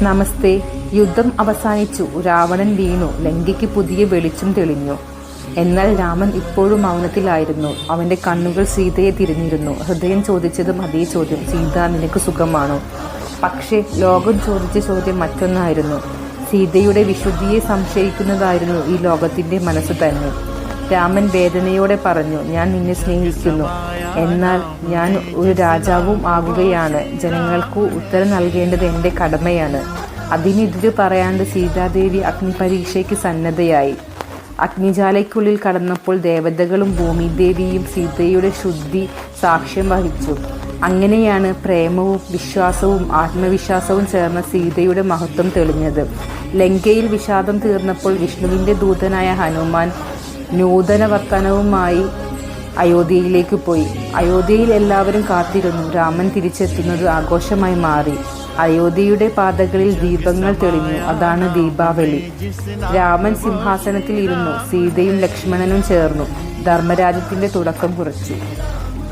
നമസ്തേ. യുദ്ധം അവസാനിച്ചു. രാവണൻ വീണു. ലങ്കയ്ക്ക് പുതിയ വെളിച്ചം തെളിഞ്ഞു. എന്നാൽ രാമൻ ഇപ്പോഴും മൗനത്തിലായിരുന്നു. അവന്റെ കണ്ണുകൾ സീതയെ തിരിഞ്ഞിരുന്നു. ഹൃദയം ചോദിച്ചതും അതേ ചോദ്യം, സീത, നിനക്ക് സുഖമാണോ? പക്ഷേ ലോകം ചോദിച്ച ചോദ്യം മറ്റൊന്നായിരുന്നു. സീതയുടെ വിശുദ്ധിയെ സംശയിക്കുന്നതായിരുന്നു ഈ ലോകത്തിന്റെ മനസ്സ് തന്നെ. രാമൻ വേദനയോടെ പറഞ്ഞു, ഞാൻ നിന്നെ സ്നേഹിക്കുന്നു. എന്നാൽ ഞാൻ ഒരു രാജാവും ആകുകയാണ്. ജനങ്ങൾക്ക് ഉത്തരം നൽകേണ്ടത് എൻ്റെ കടമയാണ്. അതിനെതിരെ പറയാണ്ട് സീതാദേവി അഗ്നിപരീക്ഷയ്ക്ക് സന്നദ്ധയായി. അഗ്നിജാലയ്ക്കുള്ളിൽ കടന്നപ്പോൾ ദേവതകളും ഭൂമിദേവിയും സീതയുടെ ശുദ്ധി സാക്ഷ്യം വഹിച്ചു. അങ്ങനെയാണ് പ്രേമവും വിശ്വാസവും ആത്മവിശ്വാസവും ചേർന്ന സീതയുടെ മഹത്വം തെളിഞ്ഞത്. ലങ്കയിൽ വിഷാദം തീർന്നപ്പോൾ വിഷ്ണുവിൻ്റെ ദൂതനായ ഹനുമാൻ നൂതന വർത്തനവുമായി അയോധ്യയിലേക്ക് പോയി. അയോധ്യയിൽ എല്ലാവരും കാത്തിരുന്നു. രാമൻ തിരിച്ചെത്തുന്നത് ആഘോഷമായി മാറി. അയോധ്യയുടെ പാതകളിൽ ദീപങ്ങൾ തെളിഞ്ഞു. അതാണ് ദീപാവലി. രാമൻ സിംഹാസനത്തിൽ ഇരുന്നു. സീതയും ലക്ഷ്മണനും ചേർന്നു ധർമ്മരാജ്യത്തിന്റെ തുടക്കം കുറിച്ചു.